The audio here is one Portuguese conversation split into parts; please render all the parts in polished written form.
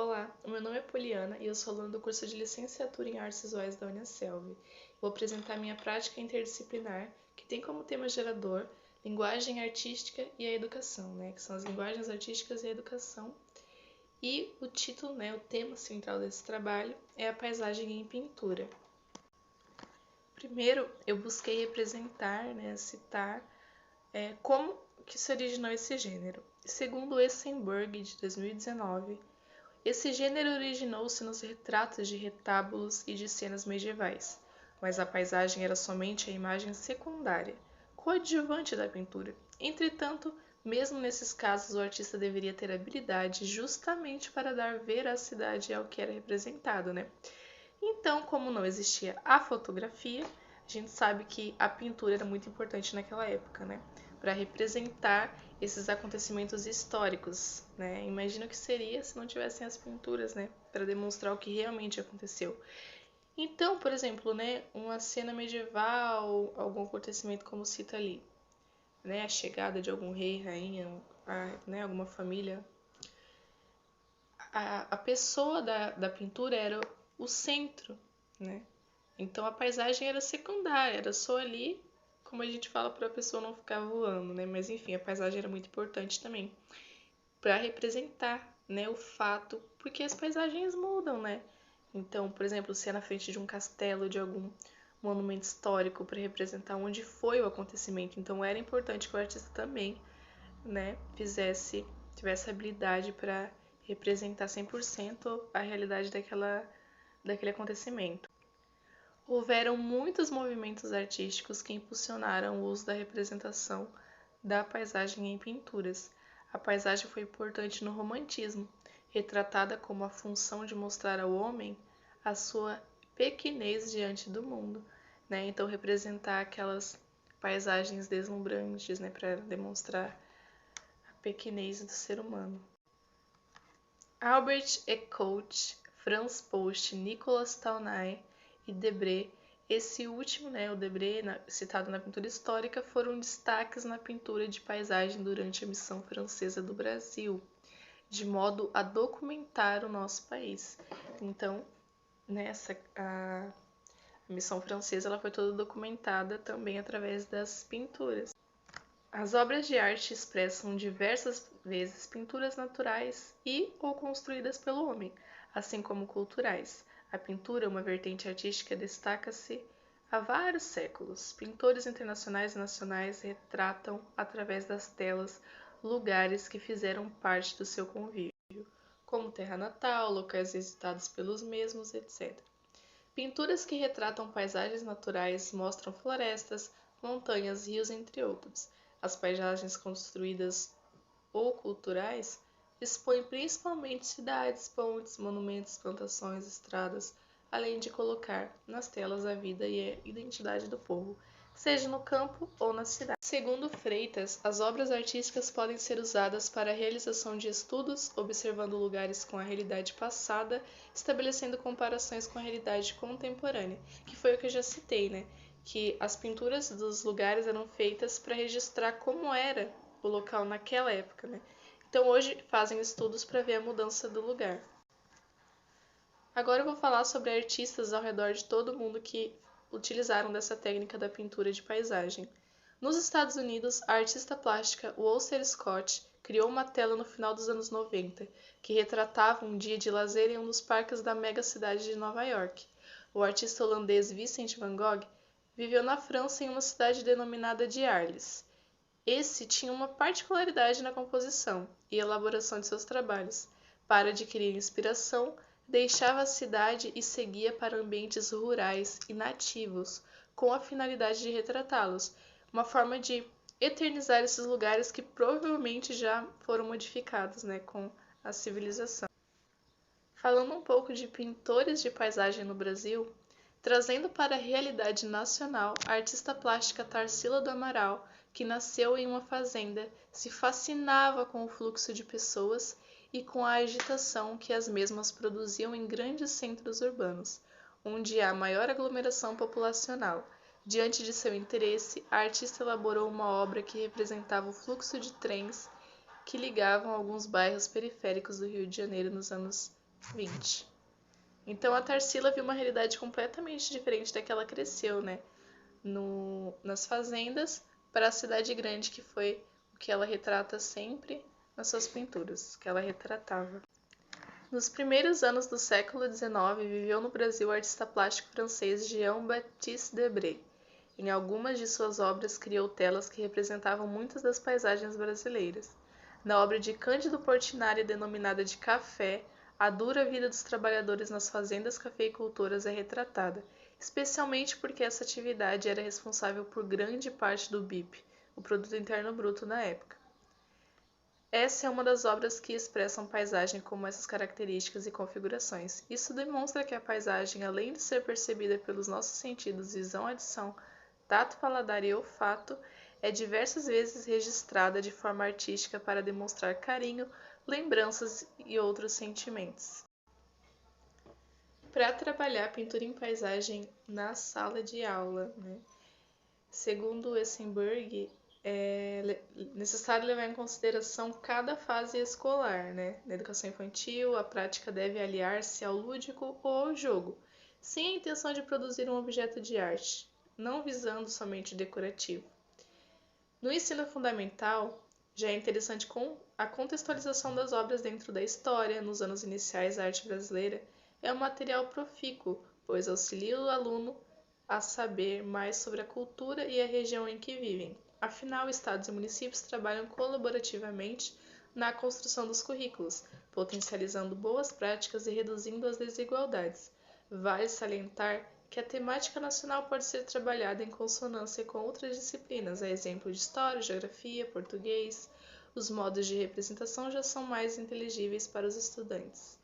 Olá, o meu nome é Poliana e eu sou aluna do curso de Licenciatura em Artes Visuais da Uniaselv. Vou apresentar minha prática interdisciplinar, que tem como tema gerador linguagem artística e a educação, que são as linguagens artísticas e a educação. E o título, o tema central desse trabalho é a paisagem em pintura. Primeiro, eu busquei representar, citar como que se originou esse gênero. Segundo Essenberg, de 2019, esse gênero originou-se nos retratos de retábulos e de cenas medievais, mas a paisagem era somente a imagem secundária, coadjuvante da pintura. Entretanto, mesmo nesses casos, o artista deveria ter habilidade justamente para dar veracidade ao que era representado, Então, como não existia a fotografia, a gente sabe que a pintura era muito importante naquela época, para representar esses acontecimentos históricos, Imagina o que seria se não tivessem as pinturas, para demonstrar o que realmente aconteceu. Então, por exemplo, uma cena medieval, algum acontecimento como cita ali, a chegada de algum rei, rainha, alguma família. A pessoa da pintura era o centro, Então a paisagem era secundária, era só ali, como a gente fala, para a pessoa não ficar voando, Mas enfim, a paisagem era muito importante também para representar, o fato, porque as paisagens mudam, Então, por exemplo, se é na frente de um castelo, de algum monumento histórico para representar onde foi o acontecimento, então era importante que o artista também, tivesse habilidade para representar 100% a realidade daquele acontecimento. Houveram muitos movimentos artísticos que impulsionaram o uso da representação da paisagem em pinturas. A paisagem foi importante no romantismo, retratada como a função de mostrar ao homem a sua pequenez diante do mundo, Então representar aquelas paisagens deslumbrantes, para demonstrar a pequenez do ser humano. Albert Ecoute, Franz Post, Nicolas Taunay e Debré, esse último, o Debré, citado na pintura histórica, foram destaques na pintura de paisagem durante a missão francesa do Brasil, de modo a documentar o nosso país. Então, a missão francesa ela foi toda documentada também através das pinturas. As obras de arte expressam diversas vezes pinturas naturais e ou construídas pelo homem, assim como culturais. A pintura, uma vertente artística, destaca-se há vários séculos. Pintores internacionais e nacionais retratam, através das telas, lugares que fizeram parte do seu convívio, como terra natal, locais visitados pelos mesmos, etc. Pinturas que retratam paisagens naturais mostram florestas, montanhas, rios, entre outros. As paisagens construídas ou culturais expõem principalmente cidades, pontes, monumentos, plantações, estradas, além de colocar nas telas a vida e a identidade do povo, seja no campo ou na cidade. Segundo Freitas, as obras artísticas podem ser usadas para a realização de estudos, observando lugares com a realidade passada, estabelecendo comparações com a realidade contemporânea, que foi o que eu já citei, que as pinturas dos lugares eram feitas para registrar como era o local naquela época, Então hoje fazem estudos para ver a mudança do lugar. Agora eu vou falar sobre artistas ao redor de todo o mundo que utilizaram dessa técnica da pintura de paisagem. Nos Estados Unidos, a artista plástica Walter Scott criou uma tela no final dos anos 90 que retratava um dia de lazer em um dos parques da mega-cidade de Nova York. O artista holandês Vincent van Gogh viveu na França em uma cidade denominada de Arles. Esse tinha uma particularidade na composição e elaboração de seus trabalhos. Para adquirir inspiração, deixava a cidade e seguia para ambientes rurais e nativos, com a finalidade de retratá-los, uma forma de eternizar esses lugares que provavelmente já foram modificados, com a civilização. Falando um pouco de pintores de paisagem no Brasil, trazendo para a realidade nacional a artista plástica Tarsila do Amaral, que nasceu em uma fazenda, se fascinava com o fluxo de pessoas e com a agitação que as mesmas produziam em grandes centros urbanos, onde há maior aglomeração populacional. Diante de seu interesse, a artista elaborou uma obra que representava o fluxo de trens que ligavam alguns bairros periféricos do Rio de Janeiro nos anos 20. Então a Tarsila viu uma realidade completamente diferente da que ela cresceu, né? Nas fazendas para a cidade grande, que foi o que ela retrata sempre nas suas pinturas, que ela retratava. Nos primeiros anos do século XIX, viveu no Brasil o artista plástico francês Jean-Baptiste Debré. Em algumas de suas obras criou telas que representavam muitas das paisagens brasileiras. Na obra de Cândido Portinari, denominada de Café, a dura vida dos trabalhadores nas fazendas cafeicultoras é retratada, especialmente porque essa atividade era responsável por grande parte do BIP, o Produto Interno Bruto na época. Essa é uma das obras que expressam paisagem com essas características e configurações. Isso demonstra que a paisagem, além de ser percebida pelos nossos sentidos visão, audição, tato, paladar e olfato, é diversas vezes registrada de forma artística para demonstrar carinho, lembranças e outros sentimentos. Para trabalhar a pintura em paisagem na sala de aula, né? Segundo Essenberg, é necessário levar em consideração cada fase escolar, né? Na educação infantil, a prática deve aliar-se ao lúdico ou ao jogo, sem a intenção de produzir um objeto de arte, não visando somente o decorativo. No ensino fundamental, já é interessante a contextualização das obras dentro da história. Nos anos iniciais, a arte brasileira é um material profícuo, pois auxilia o aluno a saber mais sobre a cultura e a região em que vivem. Afinal, estados e municípios trabalham colaborativamente na construção dos currículos, potencializando boas práticas e reduzindo as desigualdades. Vale salientar que a temática nacional pode ser trabalhada em consonância com outras disciplinas, a exemplo de história, geografia, português. Os modos de representação já são mais inteligíveis para os estudantes.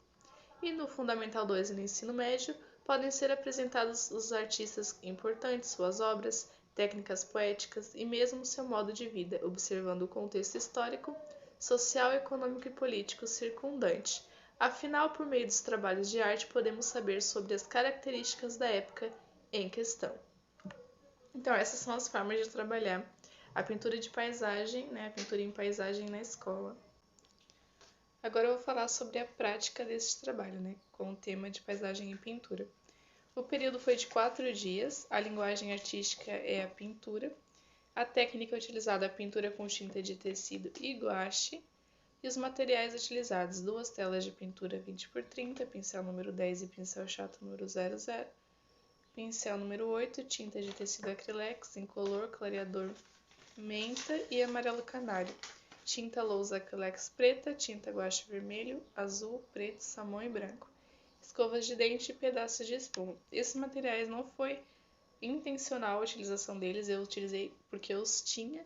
E no Fundamental 2 e no ensino médio, podem ser apresentados os artistas importantes, suas obras, técnicas poéticas e mesmo seu modo de vida, observando o contexto histórico, social, econômico e político circundante. Afinal, por meio dos trabalhos de arte, podemos saber sobre as características da época em questão. Então, essas são as formas de trabalhar a pintura de paisagem, né, a pintura em paisagem na escola. Agora eu vou falar sobre a prática desse trabalho, né, com o tema de paisagem e pintura. O período foi de 4 dias, a linguagem artística é a pintura, a técnica utilizada é a pintura com tinta de tecido e guache, e os materiais utilizados: 2 telas de pintura 20x30, pincel número 10 e pincel chato número 00, pincel número 8, tinta de tecido acrylex, incolor, clareador menta e amarelo canário, tinta lousa acrylex preta, tinta guache vermelho, azul, preto, salmão e branco, escovas de dente e pedaços de espuma. Esses materiais não foi intencional a utilização deles, eu utilizei porque eu os tinha,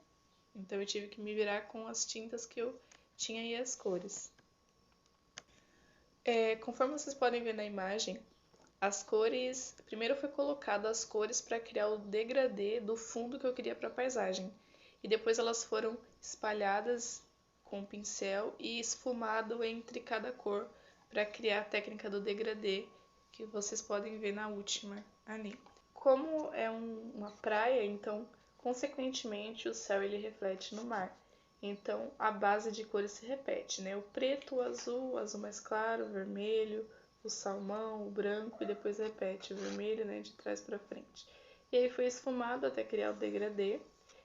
então eu tive que me virar com as tintas que eu tinha aí as cores. Conforme vocês podem ver na imagem, as cores... Primeiro foi colocado as cores para criar o degradê do fundo que eu queria para a paisagem. E depois elas foram espalhadas com o pincel e esfumado entre cada cor para criar a técnica do degradê, que vocês podem ver na última ali. Como é uma praia, então, consequentemente, o céu ele reflete no mar. Então, a base de cores se repete, né? O preto, o azul mais claro, o vermelho, o salmão, o branco e depois repete o vermelho, né, de trás para frente. E aí foi esfumado até criar o degradê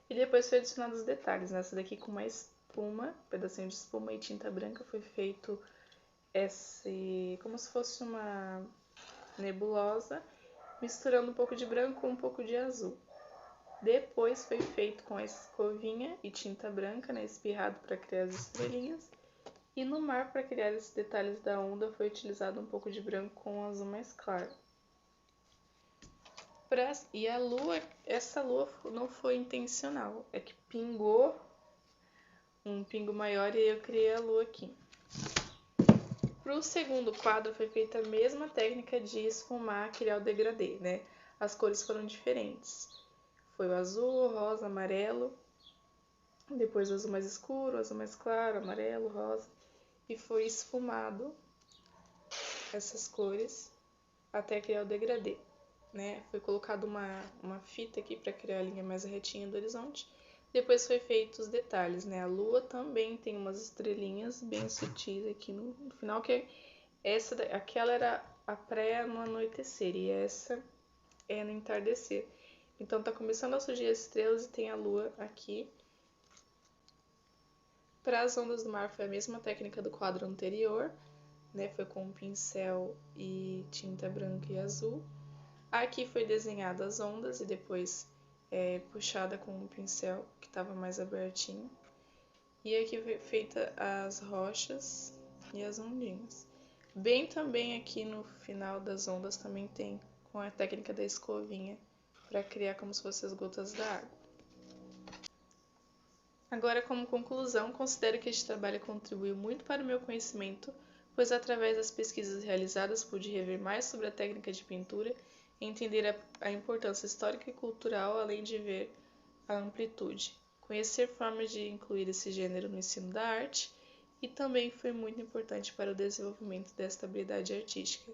e depois foi adicionado os detalhes. Nessa daqui com uma espuma, um pedacinho de espuma e tinta branca foi feito como se fosse uma nebulosa, misturando um pouco de branco com um pouco de azul. Depois foi feito com a escovinha e tinta branca, né, espirrado para criar as estrelinhas. E no mar, para criar esses detalhes da onda, foi utilizado um pouco de branco com azul mais claro. E a lua, essa lua não foi intencional, é que pingou um pingo maior e eu criei a lua aqui. Para o segundo quadro foi feita a mesma técnica de esfumar, criar o degradê, né? As cores foram diferentes. Foi o azul, o rosa, amarelo, depois o azul mais escuro, o azul mais claro, amarelo, rosa, e foi esfumado essas cores até criar o degradê, né? Foi colocado uma fita aqui para criar a linha mais retinha do horizonte. Depois foi feito os detalhes, né? A lua também tem umas estrelinhas bem sutis aqui no final, que Aquela era a praia no anoitecer e essa é no entardecer. Então tá começando a surgir as estrelas e tem a lua aqui. Para as ondas do mar foi a mesma técnica do quadro anterior, né? Foi com um pincel e tinta branca e azul. Aqui foi desenhado as ondas e depois puxada com um pincel que estava mais abertinho. E aqui foi feita as rochas e as ondinhas. Bem também aqui no final das ondas também tem com a técnica da escovinha para criar como se fossem as gotas da água. Agora, como conclusão, considero que este trabalho contribuiu muito para o meu conhecimento, pois através das pesquisas realizadas pude rever mais sobre a técnica de pintura e entender a importância histórica e cultural, além de ver a amplitude. Conhecer formas de incluir esse gênero no ensino da arte e também foi muito importante para o desenvolvimento desta habilidade artística,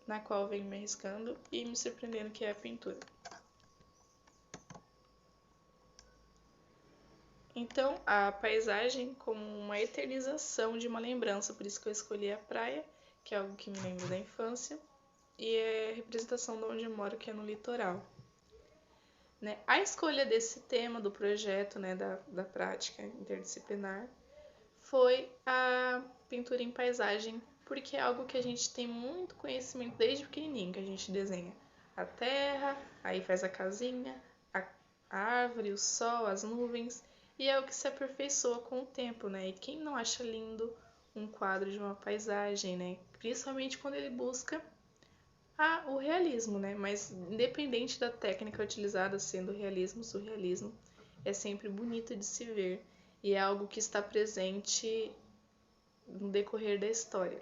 na qual venho me arriscando e me surpreendendo, que é a pintura. Então, a paisagem como uma eternização de uma lembrança, por isso que eu escolhi a praia, que é algo que me lembra da infância, e é a representação de onde eu moro, que é no litoral. Né? A escolha desse tema do projeto, né, da prática interdisciplinar, foi a pintura em paisagem, porque é algo que a gente tem muito conhecimento desde pequenininho, que a gente desenha a terra, aí faz a casinha, a árvore, o sol, as nuvens, e é o que se aperfeiçoa com o tempo, né? E quem não acha lindo um quadro de uma paisagem, né? Principalmente quando ele busca o realismo, né? Mas independente da técnica utilizada, sendo realismo, surrealismo, é sempre bonito de se ver e é algo que está presente no decorrer da história.